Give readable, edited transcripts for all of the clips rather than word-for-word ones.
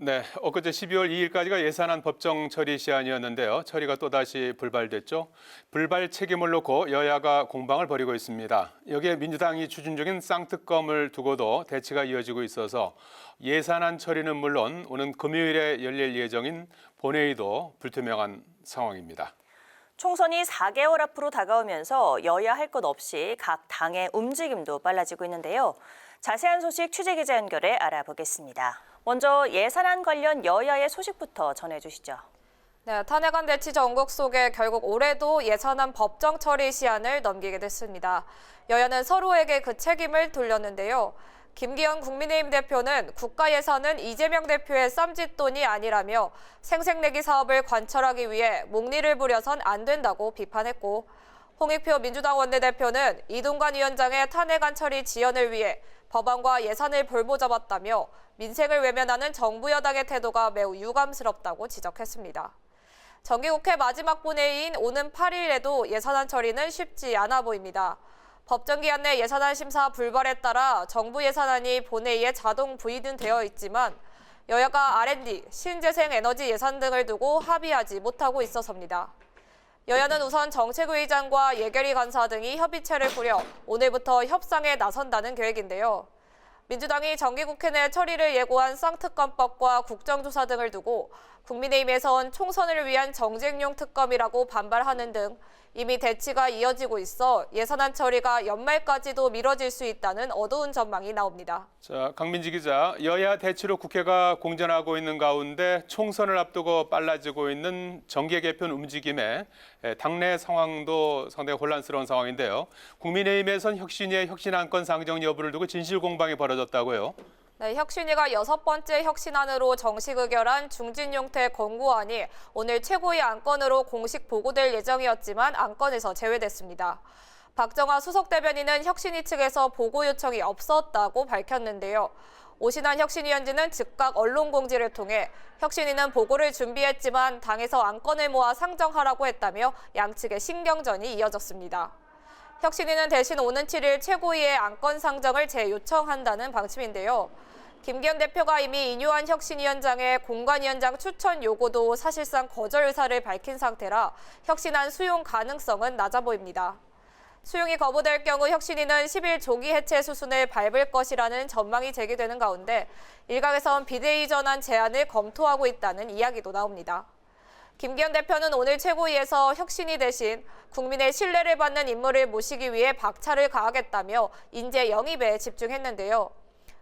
네, 엊그제 12월 2일까지가 예산안 법정 처리 시한이었는데요. 처리가 또다시 불발됐죠. 불발 책임을 놓고 여야가 공방을 벌이고 있습니다. 여기에 민주당이 추진 중인 쌍특검을 두고도 대치가 이어지고 있어서 예산안 처리는 물론 오는 금요일에 열릴 예정인 본회의도 불투명한 상황입니다. 총선이 4개월 앞으로 다가오면서 여야 할 것 없이 각 당의 움직임도 빨라지고 있는데요. 자세한 소식 취재기자 연결해 알아보겠습니다. 먼저 예산안 관련 여야의 소식부터 전해주시죠. 네, 탄핵안 대치 전국 속에 결국 올해도 예산안 법정 처리 시한을 넘기게 됐습니다. 여야는 서로에게 그 책임을 돌렸는데요. 김기현 국민의힘 대표는 국가 예산은 이재명 대표의 쌈짓돈이 아니라며 생색내기 사업을 관철하기 위해 목리를 부려선 안 된다고 비판했고, 홍익표 민주당 원내대표는 이동관 위원장의 탄핵안 처리 지연을 위해 법안과 예산을 볼모잡았다며 민생을 외면하는 정부 여당의 태도가 매우 유감스럽다고 지적했습니다. 정기국회 마지막 본회의인 오는 8일에도 예산안 처리는 쉽지 않아 보입니다. 법정 기한 내 예산안 심사 불발에 따라 정부 예산안이 본회의에 자동 부의는 되어 있지만 여야가 R&D, 신재생 에너지 예산 등을 두고 합의하지 못하고 있어서입니다. 여야는 우선 정책위의장과 예결위 간사 등이 협의체를 꾸려 오늘부터 협상에 나선다는 계획인데요. 민주당이 정기국회 내 처리를 예고한 쌍특검법과 국정조사 등을 두고 국민의힘에선 총선을 위한 정쟁용 특검이라고 반발하는 등 이미 대치가 이어지고 있어 예산안 처리가 연말까지도 미뤄질 수 있다는 어두운 전망이 나옵니다. 자, 강민지 기자, 여야 대치로 국회가 공전하고 있는 가운데 총선을 앞두고 빨라지고 있는 정계 개편 움직임에 당내 상황도 상당히 혼란스러운 상황인데요. 국민의힘에선 혁신위의 혁신안건 상정 여부를 두고 진실 공방이 벌어졌다고요. 네, 혁신위가 6번째 혁신안으로 정식 의결한 중진용태 권고안이 오늘 최고위 안건으로 공식 보고될 예정이었지만 안건에서 제외됐습니다. 박정아 수석대변인은 혁신위 측에서 보고 요청이 없었다고 밝혔는데요. 오신환 혁신위원장은 즉각 언론 공지를 통해 혁신위는 보고를 준비했지만 당에서 안건을 모아 상정하라고 했다며 양측의 신경전이 이어졌습니다. 혁신위는 대신 오는 7일 최고위의 안건 상정을 재요청한다는 방침인데요. 김기현 대표가 이미 인유한 혁신위원장의 공관위원장 추천 요구도 사실상 거절 의사를 밝힌 상태라 혁신안 수용 가능성은 낮아 보입니다. 수용이 거부될 경우 혁신위는 10일 조기 해체 수순을 밟을 것이라는 전망이 제기되는 가운데 일각에선 비대위 전환 제안을 검토하고 있다는 이야기도 나옵니다. 김기현 대표는 오늘 최고위에서 혁신위 대신 국민의 신뢰를 받는 인물을 모시기 위해 박차를 가하겠다며 인재 영입에 집중했는데요.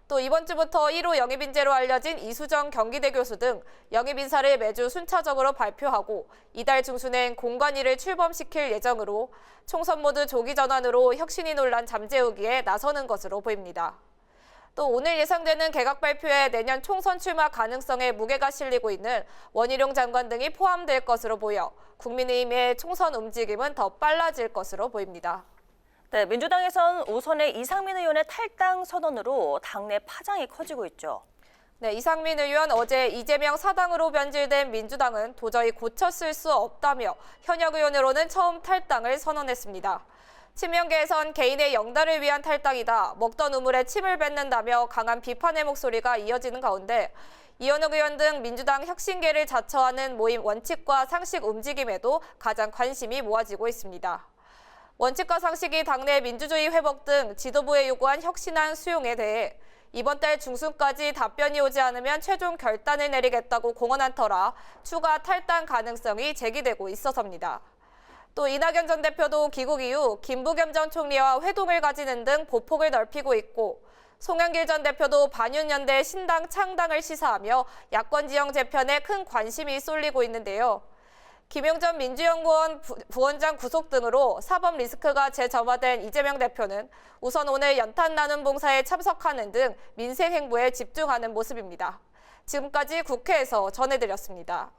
또 이번 주부터 1호 영입 인재로 알려진 이수정 경기대 교수 등 영입 인사를 매주 순차적으로 발표하고 이달 중순엔 공관위를 출범시킬 예정으로 총선 모드 조기 전환으로 혁신위 논란 잠재우기에 나서는 것으로 보입니다. 또 오늘 예상되는 개각 발표에 내년 총선 출마 가능성에 무게가 실리고 있는 원희룡 장관 등이 포함될 것으로 보여 국민의힘의 총선 움직임은 더 빨라질 것으로 보입니다. 네, 민주당에선 오선의 이상민 의원의 탈당 선언으로 당내 파장이 커지고 있죠. 네, 이상민 의원 어제 이재명 사당으로 변질된 민주당은 도저히 고쳐 쓸 수 없다며 현역 의원으로는 처음 탈당을 선언했습니다. 친명계에선 개인의 영달을 위한 탈당이다, 먹던 우물에 침을 뱉는다며 강한 비판의 목소리가 이어지는 가운데 이현욱 의원 등 민주당 혁신계를 자처하는 모임 원칙과 상식 움직임에도 가장 관심이 모아지고 있습니다. 원칙과 상식이 당내 민주주의 회복 등 지도부에 요구한 혁신안 수용에 대해 이번 달 중순까지 답변이 오지 않으면 최종 결단을 내리겠다고 공언한 터라 추가 탈당 가능성이 제기되고 있어서입니다. 또 이낙연 전 대표도 귀국 이후 김부겸 전 총리와 회동을 가지는 등 보폭을 넓히고 있고 송영길 전 대표도 반윤연대 신당 창당을 시사하며 야권 지형 재편에 큰 관심이 쏠리고 있는데요. 김용전 민주연구원 부원장 구속 등으로 사법 리스크가 재점화된 이재명 대표는 우선 오늘 연탄 나눔 봉사에 참석하는 등 민생 행보에 집중하는 모습입니다. 지금까지 국회에서 전해드렸습니다.